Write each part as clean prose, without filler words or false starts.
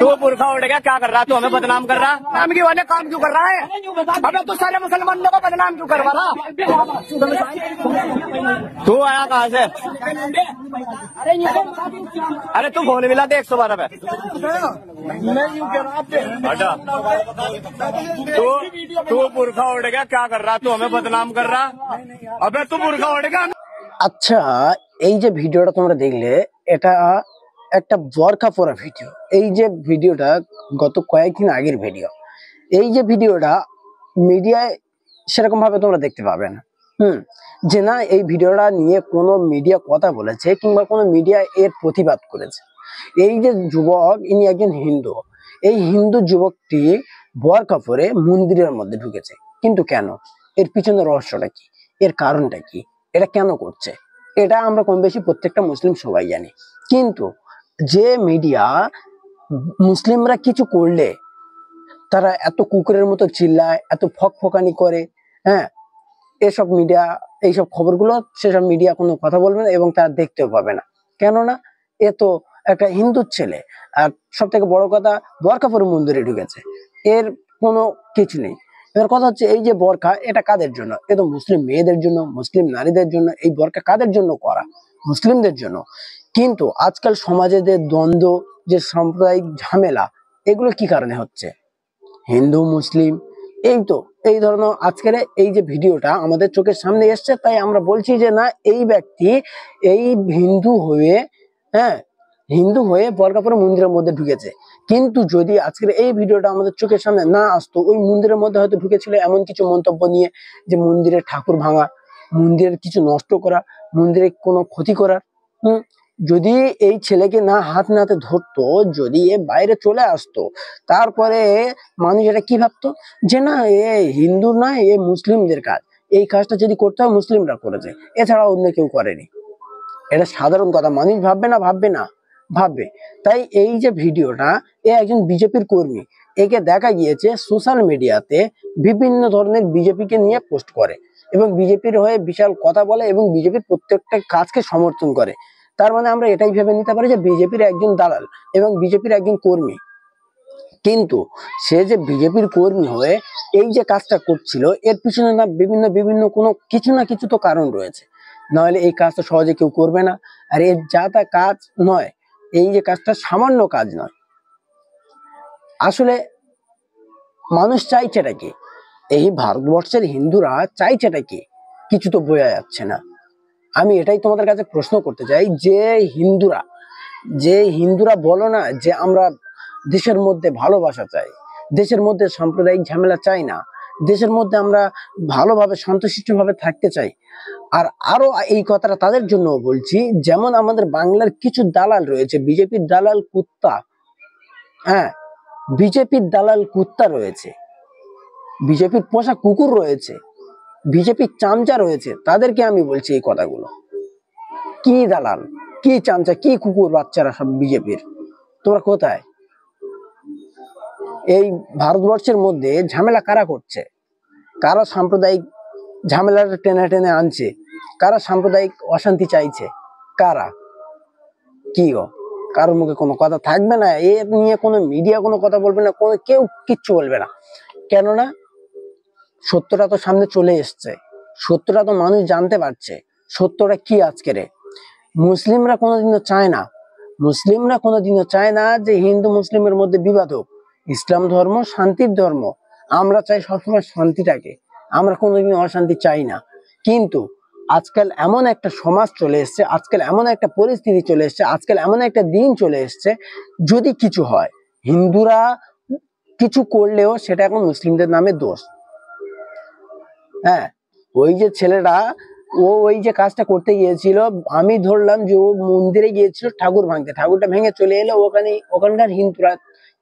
तू बुरखा उड़ गया, क्या कर रहा? तू हमें बदनाम कर रहा? नाम की वाले काम क्यों कर रहा है? अबे तू सारे मुसलमानों को बदनाम क्यों करवा रहा? तू आया कहाँ से? अरे तू फोन मिला दे 112 पे। हटा। तू बुरखा उड़ गया, क्या कर रहा? तू हमें बदनाम कर रहा? अबे तू बुरखा उड़ गया। আচ্ছা, এই যে ভিডিওটা তোমরা দেখলে, এটা একটা বোরকা পরা ভিডিও। এই যে ভিডিওটা গত কয়েকদিন আগের ভিডিও। এই যে ভিডিওটা মিডিয়ায় সেরকম ভাবে তোমরা দেখতে পাবে না। যে না এই ভিডিওটা নিয়ে কোনো মিডিয়া কথা বলেছে কিংবা কোনো মিডিয়া এর প্রতিবাদ করেছে। এই যে যুবক, ইনি একজন হিন্দু। এই হিন্দু যুবকটি বোরকা পরে মন্দিরের মধ্যে ঢুকেছে, কিন্তু কেন? এর পিছনে রহস্যটা কি? এর কারণটা কি? এটা কেন করছে? এটা আমরা কম বেশি প্রত্যেকটা মুসলিম সবাই জানি। কিন্তু যে মিডিয়া মুসলিমরা কিছু করলে তারা এত কুকুরের মতো চিল্লায়, এত ফকফকানি করে, হ্যাঁ, এসব মিডিয়া, এইসব খবরগুলো সেসব মিডিয়া কোনো কথা বলবে না এবং তারা দেখতেও পাবে না। কেননা এ তো একটা হিন্দুর ছেলে, আর সব থেকে বড় কথা বোরকা পরে মন্দিরে ঢুকেছে, এর কোনো কিছু নেই। এবার কথা হচ্ছে, এই যে বোরকা, এটা কাদের জন্য? এ তো মুসলিম মেয়েদের জন্য, মুসলিম নারীদের জন্য। এই বোরকা কাদের জন্য করা? মুসলিমদের জন্য। কিন্তু আজকাল সমাজে যে দ্বন্দ্ব, যে সাম্প্রদায়িক ঝামেলা, এগুলো কি কারণে হচ্ছে? হিন্দু মুসলিম, এই তো এই ধরনের আজকের এই যে ভিডিওটা আমাদের চোখের সামনে এসছে, তাই আমরা বলছি যে না, এই ব্যক্তি এই হিন্দু হয়ে, হ্যাঁ, হিন্দু হয়ে বোরকা পরে মন্দিরের মধ্যে ঢুকেছে। কিন্তু যদি আজকের এই ভিডিওটা আমাদের চোখের সামনে না আসতো, ওই মন্দিরের মধ্যে হয়তো ঢুকেছিল এমন কিছু মন্তব্য নিয়ে, যে মন্দিরের ঠাকুর ভাঙা, মন্দিরের কিছু নষ্ট করা, মন্দিরে কোনো ক্ষতি করার। যদি এই ছেলেকে না হাত নাতে ধরতো, যদি এ বাইরে চলে আসতো, তারপরে মানুষ এটা কি ভাবতো, যে না এ হিন্দু না, এ মুসলিমদের কাজ, এই কাজটা যদি করতে হয় মুসলিমরা করেছে, এছাড়া অন্য কেউ করেনি। এটা সাধারণ কথা, মানুষ ভাববে না? ভাববে। তাই এই যে ভিডিওটা, এ একজন বিজেপির কর্মী, একে দেখা গিয়েছে সোশ্যাল মিডিয়াতে বিভিন্ন ধরনের বিজেপিকে নিয়ে পোস্ট করে এবং বিজেপির হয়ে বিশাল কথা বলে এবং বিজেপির প্রত্যেকটা কাজকে সমর্থন করে। তার মানে আমরা এটাই ভেবে নিতে পারি যে বিজেপির একজন দালাল এবং বিজেপির একজন কর্মী। কিন্তু সে যে বিজেপির কর্মী হয়ে এই যে কাজটা করছিল, এর পিছনে না বিভিন্ন কোনো কিছু না কিছু তো কারণ রয়েছে, নাহলে এই কাজটা সহজে কেউ করবে না। আর এর যা তা কাজ নয়, এই যে কাজটা সামান্য কাজ নয়। আসলে মানুষ চাইছেটা কি? এই ভারতবর্ষের হিন্দুরা চাইছেটা কি? কিছু তো বোঝা যাচ্ছে না। আমি এটাই তোমাদের কাছে প্রশ্ন করতে চাই, যে হিন্দুরা বলো না যে আমরা দেশের মধ্যে ভালোবাসা চাই, দেশের মধ্যে সাম্প্রদায়িক ঝামেলা চাই না, দেশের মধ্যে আমরা ভালোভাবে শান্তশিষ্ট ভাবে থাকতে চাই। আর আরো এই কথাটা তাদের জন্য বলছি, যেমন আমাদের বাংলার কিছু দালাল রয়েছে, বিজেপির দালাল কুত্তা, হ্যাঁ, বিজেপির দালাল কুত্তা রয়েছে, বিজেপির পোষা কুকুর রয়েছে, বিজেপির চামচা রয়েছে, তাদেরকে আমি বলছি এই কথাগুলো। কি দালাল, কি চামচা, কি কুকুর বাচ্চারা সব বিজেপির, তোমরা কোথায়? এই ভারতবর্ষের মধ্যে ঝামেলা কারা করছে? কারা সাম্প্রদায়িক ঝামেলাটা টেনে টেনে আনছে? কারা সাম্প্রদায়িক অশান্তি চাইছে? কারা? কি গো, কারোর মুখে কোনো কথা থাকবে না? এ নিয়ে কোনো মিডিয়া কোনো কথা বলবে না, কোনো কেউ কিচ্ছু বলবে না। কেননা সত্যটা তো সামনে চলে এসছে, সত্যটা তো মানুষ জানতে পারছে। সত্যটা কি আজকের? মুসলিমরা কোনোদিনও চায় না যে হিন্দু মুসলিমের মধ্যে বিবাদ হোক। ইসলাম ধর্ম শান্তির ধর্ম, আমরা চাই সবসময় শান্তিটাকে, আমরা কোনোদিন অশান্তি চাই না। কিন্তু আজকাল এমন একটা সমাজ চলে এসছে, আজকাল এমন একটা পরিস্থিতি চলে এসছে, আজকাল এমন একটা দিন চলে এসছে, যদি কিছু হয়, হিন্দুরা কিছু করলেও সেটা এখন মুসলিমদের নামে দোষ। হ্যাঁ, ওই যে ছেলেটা, ওই যে কাজটা করতে গিয়েছিল, আমি ধরলাম যে ও মন্দিরে গিয়েছিল ঠাকুর ভাঙতে, ঠাকুরটা ভেঙে চলে এলো। ওখানকার হিন্দুরা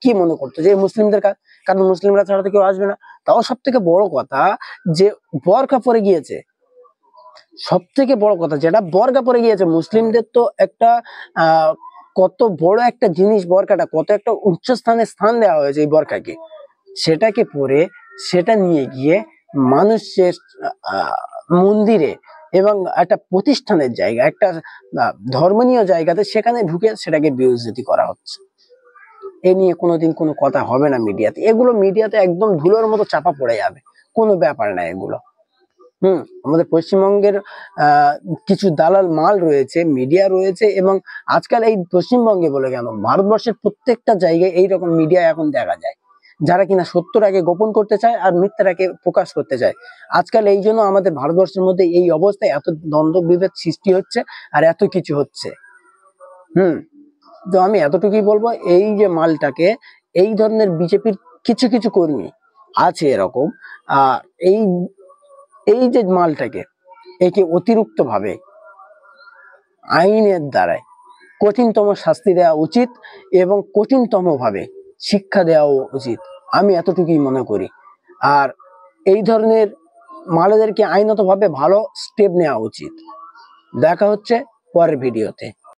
কি মনে করতো যে মুসলিমদের কাজ, কারণ মুসলিমরা ছাড়া তো কেউ আসবে না। তাও সব থেকে বড় কথা যে বোরকা পরে গিয়েছে, সব থেকে বড় কথা যেটা বোরকা পরে গিয়েছে। মুসলিমদের তো একটা কত বড় একটা জিনিস বোরকাটা, কত একটা উচ্চ স্থান দেওয়া হয়েছে এই বোরকাকে। সেটাকে পরে, সেটা নিয়ে গিয়ে মানুষের মন্দিরে এবং একটা প্রতিষ্ঠানের জায়গা, একটা ধর্মনীয় জায়গাতে সেখানে ঢুকে সেটাকে বেইজ্জতি করা হচ্ছে। এ নিয়ে কোনোদিন কোনো কথা হবে না মিডিয়াতে। এগুলো মিডিয়াতে একদম ধুলোর মতো চাপা পড়ে যাবে, কোনো ব্যাপার না এগুলো। আমাদের পশ্চিমবঙ্গের কিছু দালাল মাল রয়েছে, মিডিয়া রয়েছে, এবং আজকাল এই পশ্চিমবঙ্গে বলে কেন, ভারতবর্ষের প্রত্যেকটা জায়গায় এইরকম মিডিয়া এখন দেখা যায়, যারা কিনা সত্যটাকে গোপন করতে চায় আর মিথ্যাটাকে প্রকাশ করতে চায়। আজকাল এই জন্য আমাদের ভারতবর্ষের মধ্যে এই অবস্থায় এত দ্বন্দ্ব বিভেদ সৃষ্টি হচ্ছে আর এত কিছু হচ্ছে। তো আমি এতটুকুই বলবো, এই যে মালটাকে, এই ধরনের বিজেপির কিছু কিছু কর্মী আছে এরকম, এই এই যে মালটাকে, একে অতিরিক্ত ভাবে আইনের দ্বারায় কঠিনতম শাস্তি দেওয়া উচিত এবং কঠিনতম ভাবে শিক্ষা দেওয়া উচিত, আমি এতটুকুই মনে করি। আর এই ধরনের মালেদেরকে আইনত ভাবে ভালো স্টেপ নেওয়া উচিত। দেখা হচ্ছে পরের ভিডিওতে।